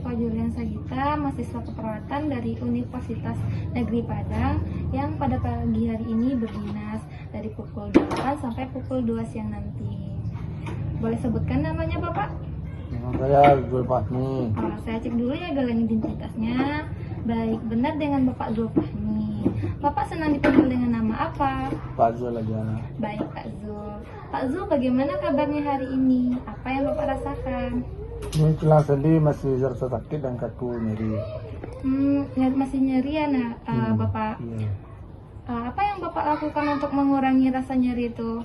Eva Julian Sagita, mahasiswa keperawatan dari Universitas Negeri Padang yang pada pagi hari ini berdinas dari pukul 8 sampai pukul 2 siang nanti. Boleh sebutkan namanya Bapak? Nama saya Zulfahmi. Saya cek dulu ya galang identitasnya. Baik, benar dengan Bapak Zulfahmi. Bapak senang dipanggil dengan nama apa? Pak Zul aja. Baik Pak Zul. Pak Zul, bagaimana kabarnya hari ini? Apa yang Bapak rasakan? Ini tulang sendi masih terasa sakit dan kaku nyeri. Masih nyeri ya Bapak? Iya. Apa yang Bapak lakukan untuk mengurangi rasa nyeri itu?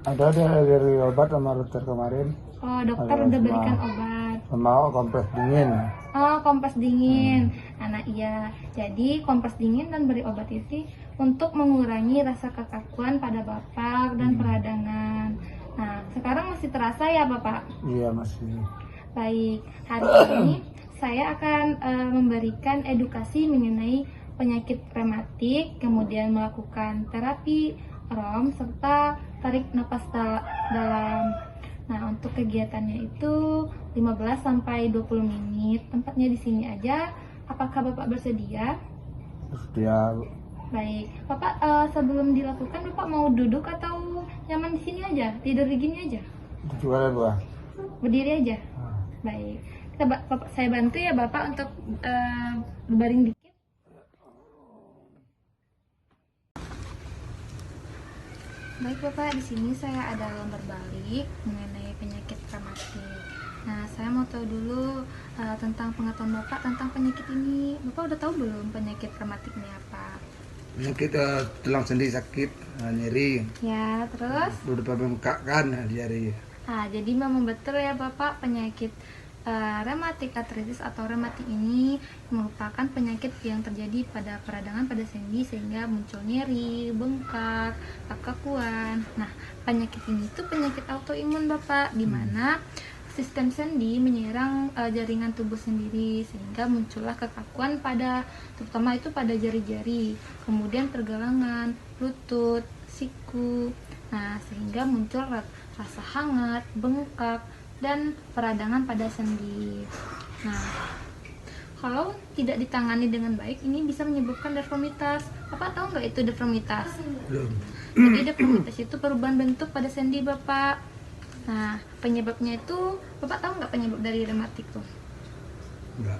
Ada dari obat sama dokter kemarin. Oh, dokter Ada udah sama- berikan obat. Sama kompres dingin. Oh, kompres dingin. Nah, iya. Jadi kompres dingin dan beri obat itu untuk mengurangi rasa kekakuan pada Bapak dan peradangan. Nah, sekarang masih terasa ya Bapak? Iya masih. Baik, hari ini saya akan memberikan edukasi mengenai penyakit rematik, kemudian melakukan terapi ROM serta tarik napas dalam. Nah, untuk kegiatannya itu 15 sampai 20 menit. Tempatnya di sini aja. Apakah Bapak bersedia? Terus dia Baik, Bapak sebelum dilakukan Bapak mau duduk atau nyaman di sini aja? Tidur di gini aja? juga ada gua. Berdiri aja? Baik, saya bantu ya Bapak untuk berbaring dikit. Baik Bapak, di sini saya ada lembar balik mengenai penyakit rematik. Nah, saya mau tahu dulu tentang pengetahuan Bapak tentang penyakit ini. Bapak udah tahu belum penyakit rematik ini apa? Penyakit tulang sendi sakit, nyeri. Ya, terus? Udah bengkak kan nyeri. Nah, jadi memang betul ya Bapak, penyakit rematik artritis atau rematik ini merupakan penyakit yang terjadi pada peradangan pada sendi sehingga muncul nyeri, bengkak, kekakuan. Nah, penyakit ini tuh penyakit autoimun Bapak, di mana sistem sendi menyerang jaringan tubuh sendiri sehingga muncullah kekakuan terutama itu pada jari-jari, kemudian pergelangan, lutut, siku. Nah, sehingga muncul rasa hangat, bengkak, dan peradangan pada sendi. Nah, kalau tidak ditangani dengan baik, ini bisa menyebabkan deformitas. Bapak tahu nggak itu deformitas? Belum. Jadi deformitas itu perubahan bentuk pada sendi Bapak. Nah, penyebabnya itu, Bapak tahu nggak penyebab dari rematik tuh? Enggak.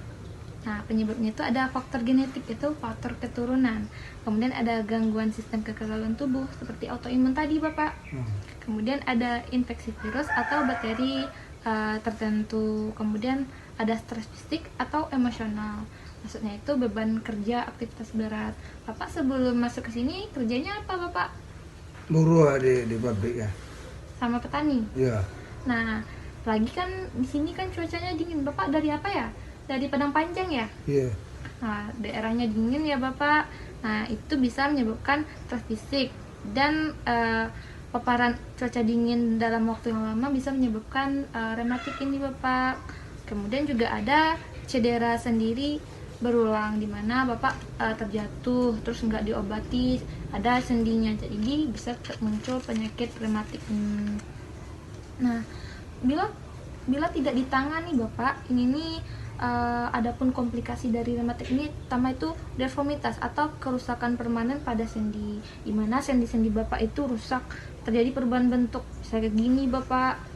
Nah, penyebabnya itu ada faktor genetik, itu faktor keturunan. Kemudian ada gangguan sistem kekebalan tubuh seperti autoimun tadi Bapak. Kemudian ada infeksi virus atau bakteri tertentu. Kemudian ada stres fisik atau emosional. Maksudnya itu beban kerja, aktivitas berat. Bapak sebelum masuk ke sini kerjanya apa Bapak? Buruh di pabrik ya. Sama petani. Iya. Nah, lagi kan di sini kan cuacanya dingin. Bapak dari apa ya? Dari Padang Panjang ya? Iya. Nah, daerahnya dingin ya Bapak. Nah, itu bisa menyebabkan stres fisik dan paparan cuaca dingin dalam waktu yang lama bisa menyebabkan rematik ini Bapak. Kemudian juga ada cedera sendiri berulang di mana Bapak terjatuh terus nggak diobati, ada sendinya, jadi bisa muncul penyakit rematik ini. Nah, bila tidak ditangani Bapak, ini nih adapun komplikasi dari rematik ini pertama itu deformitas atau kerusakan permanen pada sendi, di mana sendi-sendi Bapak itu rusak, terjadi perubahan bentuk, bisa kayak gini Bapak.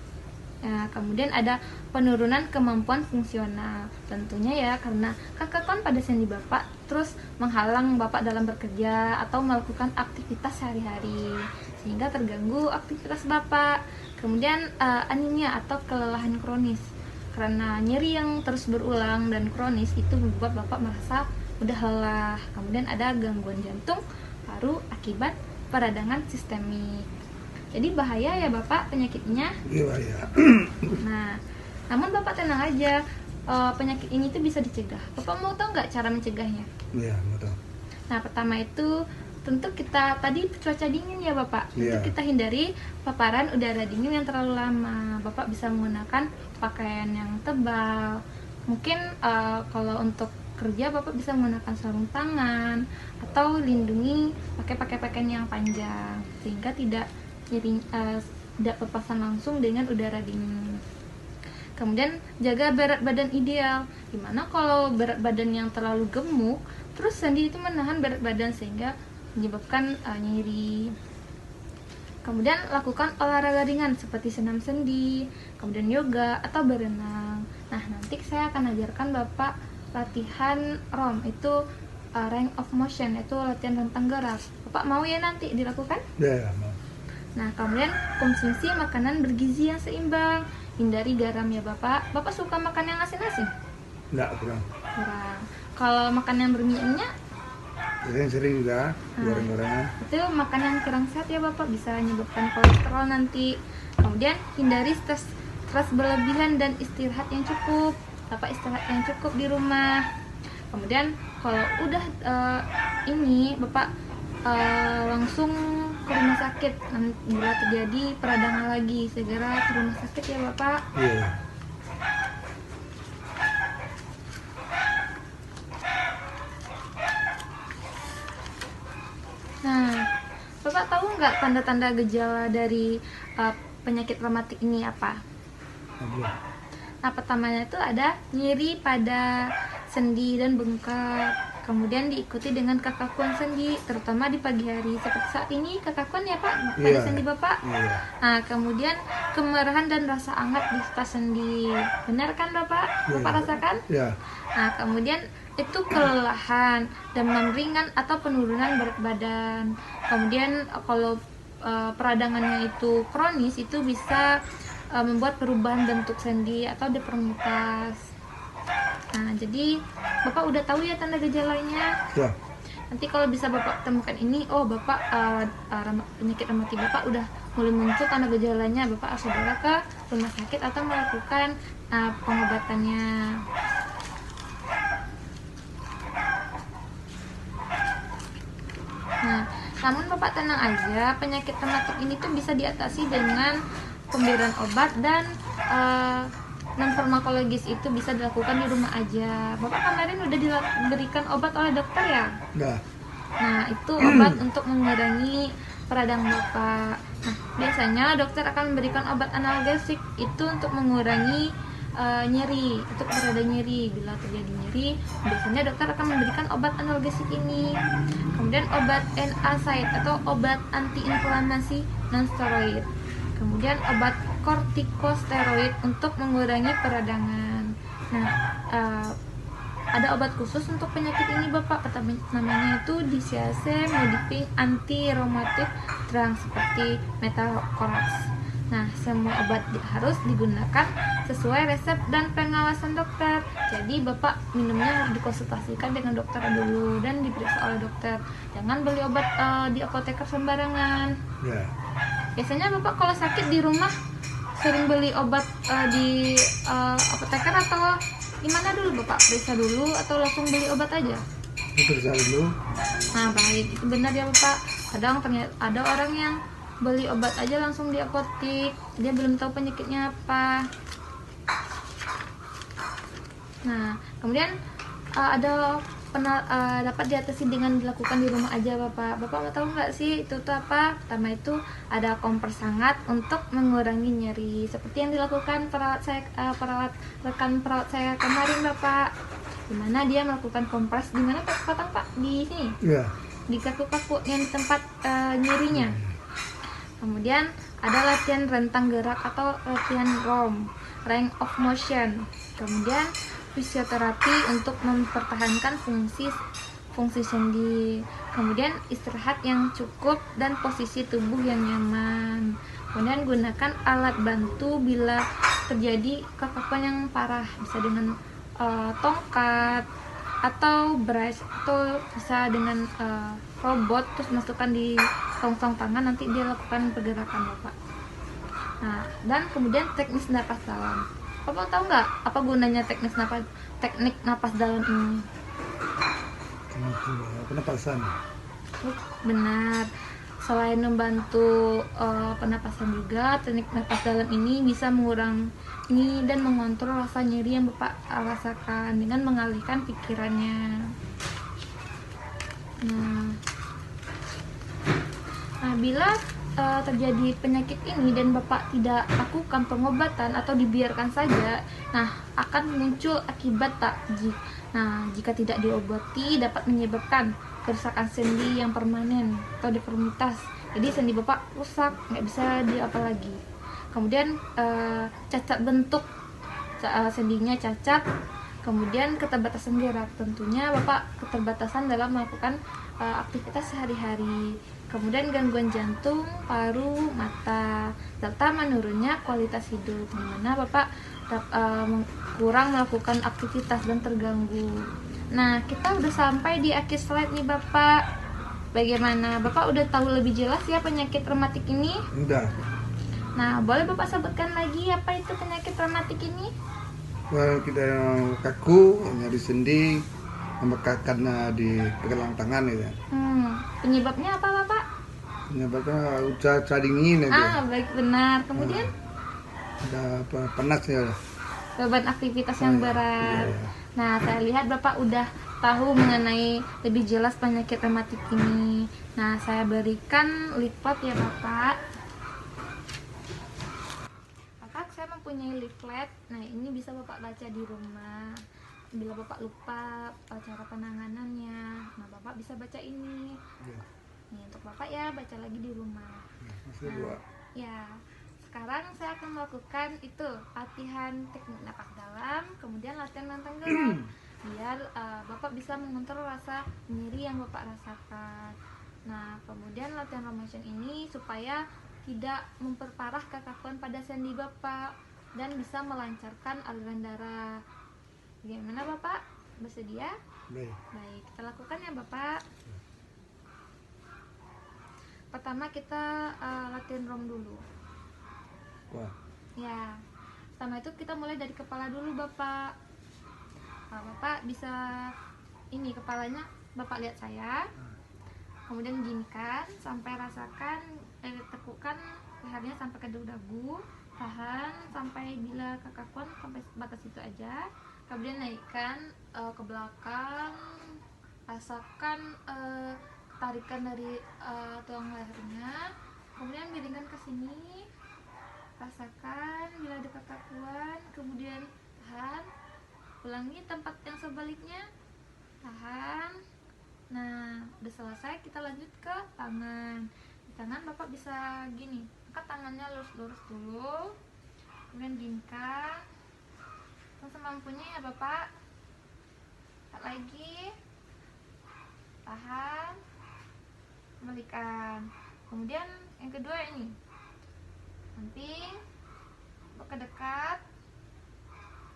Nah, kemudian ada penurunan kemampuan fungsional, tentunya ya karena kekakuan pada sendi Bapak terus menghalang Bapak dalam bekerja atau melakukan aktivitas sehari-hari sehingga terganggu aktivitas Bapak. Kemudian anemia atau kelelahan kronis, karena nyeri yang terus berulang dan kronis itu membuat Bapak merasa mudah lelah. Kemudian ada gangguan jantung, paru akibat peradangan sistemik. Jadi bahaya ya Bapak penyakitnya. Iya. Nah, namun Bapak tenang aja, penyakit ini tuh bisa dicegah. Bapak mau tahu nggak cara mencegahnya? Iya, betul. Nah, pertama itu tentu kita tadi cuaca dingin ya Bapak. Tentu Iya. kita hindari paparan udara dingin yang terlalu lama. Bapak bisa menggunakan pakaian yang tebal. Mungkin kalau untuk kerja Bapak bisa menggunakan sarung tangan atau lindungi pakai pakaian yang panjang sehingga tidak papasan langsung dengan udara dingin. Kemudian jaga berat badan ideal. Dimana kalau berat badan yang terlalu gemuk, terus sendi itu menahan berat badan sehingga menyebabkan nyeri. Kemudian lakukan olahraga ringan seperti senam sendi, kemudian yoga atau berenang. Nah, nanti saya akan ajarkan Bapak latihan ROM, itu range of motion, itu latihan rentang gerak. Bapak mau ya nanti dilakukan? Ya, mau. Nah, kemudian konsumsi makanan bergizi yang seimbang, hindari garam ya Bapak. Bapak suka makan yang asin-asin? Enggak, kurang. Kurang. Kalau makan yang berminyak, Sering juga goreng-gorengan. itu makan yang kurang sehat ya Bapak, bisa menyebabkan kolesterol nanti. Kemudian hindari stres berlebihan dan istirahat yang cukup. Bapak istirahat yang cukup di rumah. Kemudian kalau udah ini Bapak langsung ke rumah sakit bila terjadi peradangan lagi, segera ke rumah sakit ya Bapak. Iya. Nah, Bapak tahu nggak tanda-tanda gejala dari penyakit rematik ini apa? Belum. Nah, pertamanya itu ada nyeri pada sendi dan bengkak. Kemudian diikuti dengan kekakuan sendi, terutama di pagi hari. Seperti saat ini kekakuan ya Pak, pada Iya. sendi Bapak. Iya. Nah, kemudian kemerahan dan rasa hangat di sekitar sendi. Benar kan Bapak? Iya. Bapak rasakan? Ya. Nah, kemudian itu kelelahan, demam ringan atau penurunan berat badan. Kemudian kalau peradangannya itu kronis, itu bisa membuat perubahan bentuk sendi atau deformitas. Nah, jadi Bapak udah tahu ya tanda gejalanya. Ya. Nanti kalau bisa Bapak temukan ini, oh Bapak penyakit rematik Bapak udah mulai muncul tanda gejalanya, Bapak harus segera ke rumah sakit atau melakukan pengobatannya. Nah, namun Bapak tenang aja, penyakit rematik ini tuh bisa diatasi dengan pemberian obat dan non farmakologis itu bisa dilakukan di rumah aja. Bapak kemarin udah diberikan obat oleh dokter ya? Udah. Nah, itu obat untuk mengurangi peradang Bapak. Nah, biasanya dokter akan memberikan obat analgesik itu untuk mengurangi nyeri, untuk mereda nyeri. Bila terjadi nyeri, biasanya dokter akan memberikan obat analgesik ini. Kemudian obat NSAID atau obat antiinflamasi non steroid. Kemudian obat kortikosteroid untuk mengurangi peradangan. Nah, ada obat khusus untuk penyakit ini Bapak, namanya itu Disease Modifying Anti-Rheumatic Drug seperti Metoprolol. Nah, semua obat harus digunakan sesuai resep dan pengawasan dokter. Jadi Bapak minumnya harus dikonsultasikan dengan dokter dulu dan diperiksa oleh dokter. Jangan beli obat di apoteker sembarangan. Ya. Biasanya Bapak kalau sakit di rumah sering beli obat di apoteker atau gimana dulu Bapak? Periksa dulu atau langsung beli obat aja? Periksa dulu. Nah, baik, itu benar ya Bapak. Kadang ternyata ada orang yang beli obat aja langsung di apotek, dia belum tahu penyakitnya apa. Nah, kemudian dapat diatasi dengan dilakukan di rumah aja Bapak. Bapak mau tahu nggak sih itu tuh apa? Pertama itu ada kompres hangat untuk mengurangi nyeri, seperti yang dilakukan rekan perawat saya kemarin Bapak. Dimana dia melakukan kompres di mana Pak? Di sini. Ya. Di kaku-kaku yang di tempat nyerinya. Kemudian ada latihan rentang gerak atau latihan ROM, range of motion. Kemudian fisioterapi untuk mempertahankan fungsi sendi. Kemudian istirahat yang cukup dan posisi tubuh yang nyaman. Kemudian gunakan alat bantu bila terjadi kekakuan yang parah, bisa dengan tongkat atau brush, atau bisa dengan robot, terus masukkan di tong-tong tangan, nanti dia lakukan pergerakan Bapak. Nah, dan kemudian teknis napas dalam. Bapak tahu nggak apa gunanya teknik napas dalam ini? Penapasan. Benar. Selain membantu penapasan juga, teknik napas dalam ini bisa mengurangi dan mengontrol rasa nyeri yang Bapak rasakan dengan mengalihkan pikirannya. Nah, bila terjadi penyakit ini dan Bapak tidak lakukan pengobatan atau dibiarkan saja, nah akan muncul akibat tak. Nah, jika tidak diobati dapat menyebabkan kerusakan sendi yang permanen atau deformitas. Jadi sendi Bapak rusak, nggak bisa diapa lagi. Kemudian cacat bentuk, sendinya cacat. Kemudian keterbatasan gerak, tentunya Bapak keterbatasan dalam melakukan aktivitas sehari-hari. Kemudian gangguan jantung, paru, mata, serta menurunnya kualitas hidup, di mana Bapak kurang melakukan aktivitas dan terganggu. Nah, kita udah sampai di akhir slide nih Bapak. Bagaimana? Bapak udah tahu lebih jelas ya penyakit rematik ini? Udah. Nah, boleh Bapak sebutkan lagi apa itu penyakit rematik ini? Wah, kita kaku, nyari sendi, membekakan di pergelangan tangan gitu. Penyebabnya apa Bapak? Menyebabkan cuaca dingin aja. Baik, benar. Kemudian Udah panas ya. beban aktivitas yang berat. Iya. Nah, saya lihat Bapak udah tahu mengenai lebih jelas penyakit rematik ini. Nah, saya berikan leaflet ya Bapak. Bapak, saya mempunyai leaflet. Nah, ini bisa Bapak baca di rumah. Bila Bapak lupa cara penanganannya, nah Bapak bisa baca ini. Iya. Nih untuk Bapak ya, baca lagi di rumah. Masih dua. Ya, sekarang saya akan melakukan itu latihan teknik napas dalam, kemudian latihan lantang gerak, biar Bapak bisa mengontrol rasa nyeri yang Bapak rasakan. Nah, kemudian latihan Romotion ini supaya tidak memperparah kekakuan pada sendi Bapak dan bisa melancarkan aliran darah. Bagaimana Bapak? Bersedia? Baik. Baik, kita lakukan ya Bapak. Pertama kita latihan rom dulu. Wah. Ya, pertama itu kita mulai dari kepala dulu Bapak. Bapak bisa ini kepalanya Bapak lihat saya. Kemudian ginikan sampai rasakan, tekukan lehernya sampai ke dagu, tahan sampai bila kekakuan sampai batas itu aja. Kemudian naikkan ke belakang, rasakan tarikan dari tulang lehernya. Kemudian miringkan ke sini, rasakan bila ada kekakuan. Kemudian tahan, ulangi tempat yang sebaliknya, tahan. Nah, udah selesai, kita lanjut ke tangan. Di tangan Bapak bisa gini, angkat tangannya lurus-lurus dulu, kemudian ginikan semampunya ya Bapak. Angkat lagi, tahan, kembalikan. Kemudian yang kedua ini, samping, ke dekat,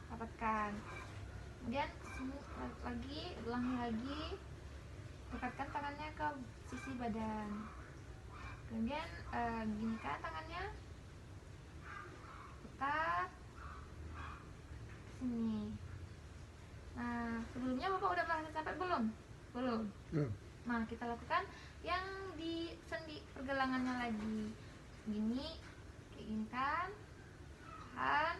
rapatkan. Kemudian kesini lagi, ulangi lagi, dekatkan tangannya ke sisi badan. Kemudian ginikan tangannya, putar sini. Nah, sebelumnya Bapak udah merasa capek belum? Belum. Nah, kita lakukan yang di sendi pergelangannya lagi. Gini, kayak gini kan. Tahan.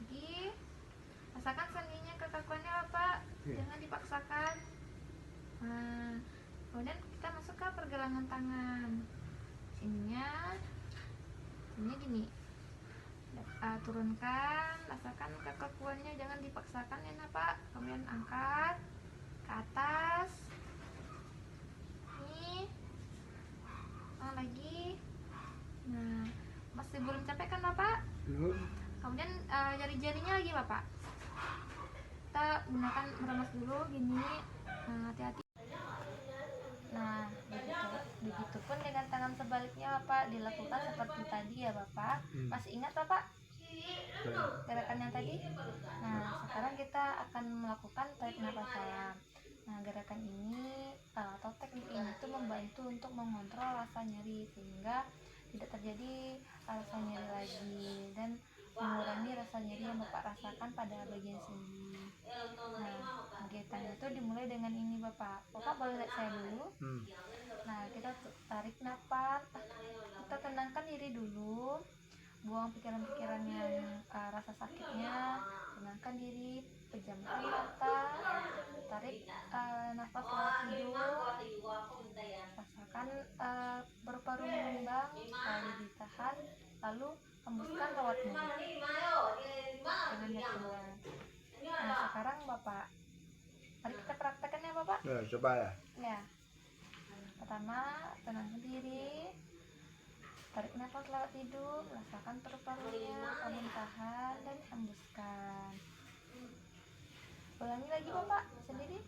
Lagi. Rasakan sendinya kekakuannya Bapak. Jangan dipaksakan. Nah, kemudian kita masuk ke pergelangan tangan. Sininya gini. Turunkan, rasakan kekakuannya, jangan dipaksakan ya Pak. Kemudian angkat ke atas. Ini lagi. Nah, masih belum capek kan Bapak? Belum. Kemudian jari-jarinya lagi Bapak. Kita gunakan meremas dulu gini. Hati-hati. Nah, begitupun dengan tangan sebaliknya Bapak, dilakukan seperti tadi ya Bapak. Masih ingat Bapak gerakan yang tadi? Nah, sekarang kita akan melakukan tarik nafas dalam. Nah, gerakan ini atau teknik ini itu membantu untuk mengontrol rasa nyeri sehingga tidak terjadi rasa nyeri lagi dan mengurangi rasa nyeri yang Bapak rasakan pada bagian sendi. Nah, kegiatan itu dimulai dengan ini Bapak. Bapak boleh lihat saya dulu. Nah, kita tarik nafas, kita tenangkan diri dulu, buang pikiran-pikiran yang rasa sakitnya, tenangkan diri, pejamkan mata, tarik nafas lewat hidung, rasakan Akan paru-paru mengembang, lalu ditahan, lalu hembuskan lewat mulut dengan hitungan. Nah, sekarang Bapak, mari kita praktekkan ya Bapak. Ya, coba ya. Ya, pertama tenangkan diri, tarik nafas lewat hidung, rasakan paru-parunya, kemudian tahan dan hembuskan. Ulangi lagi Bapak sendiri.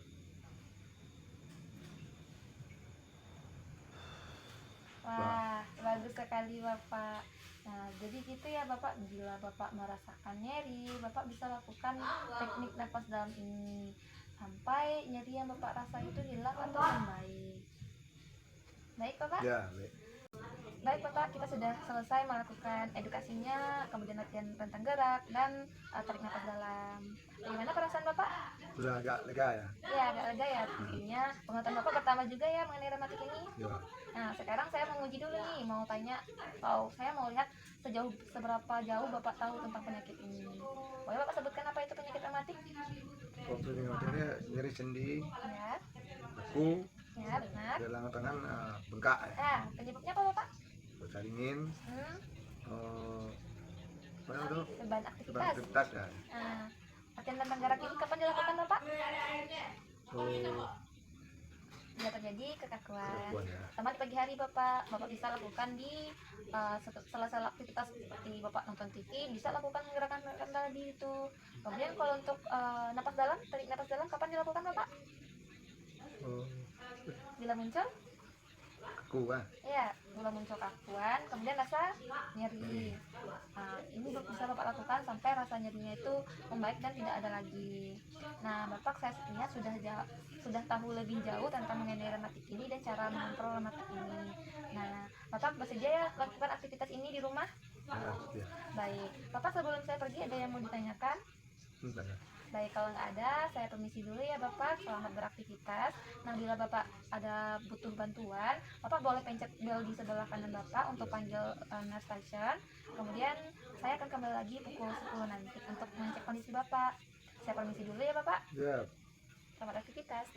Wah, bagus sekali Bapak. Nah, jadi gitu ya Bapak, bila Bapak merasakan nyeri, Bapak bisa lakukan teknik nafas dalam ini sampai nyeri yang Bapak rasa itu hilang atau membaik. Baik Bapak? Ya, baik. Baik Bapak, kita sudah selesai melakukan edukasinya, kemudian latihan rentang gerak dan tarik nafas dalam. Bagaimana perasaan Bapak? Sudah agak lega ya. Ya, agak lega ya tentunya. Pengetahuan Bapak pertama juga ya mengenai rematik ini. Ya. Nah, sekarang saya mau uji dulu nih, saya mau lihat seberapa jauh Bapak tahu tentang penyakit ini. Boleh Bapak sebutkan apa itu penyakit rematik? Waktu ini materi nyeri sendi, Ya, kaku, ya benar. dalam tangan bengkak ya. Nah, penyebabnya apa Bapak? Rasa dingin, apa itu? Beban aktivitas. Aktivitas ya. Nah, latihan tentang gerak ini kapan dilakukan Bapak? Oh, Bila terjadi kekakuan. kekakuan, ya. Sama di pagi hari Bapak bisa lakukan di sela-sela aktivitas seperti Bapak nonton TV, bisa lakukan gerakan-gerakan tadi itu. Kemudian kalau untuk napas dalam, tarik napas dalam kapan dilakukan Bapak? Oh, Bila muncul? kaku kan? Ya, bila muncul kakuan, kemudian rasa nyeri. Nah, ini bisa Bapak lakukan sampai rasa nyerinya itu membaik dan tidak ada lagi. Nah, Bapak saya lihat sudah tahu lebih jauh tentang mengenai rematik ini dan cara mengontrol rematik ini. Nah, Bapak bersedia ya lakukan aktivitas ini di rumah? Ya. Baik, Bapak sebelum saya pergi ada yang mau ditanyakan? Entar ya. Baik, kalau nggak ada, saya permisi dulu ya Bapak. Selamat beraktivitas. Nah, bila Bapak ada butuh bantuan, Bapak boleh pencet bel di sebelah kanan Bapak untuk panggil nurse station. Kemudian saya akan kembali lagi pukul 10 nanti untuk mengecek kondisi Bapak. Saya permisi dulu ya Bapak. Ya. Selamat aktivitas.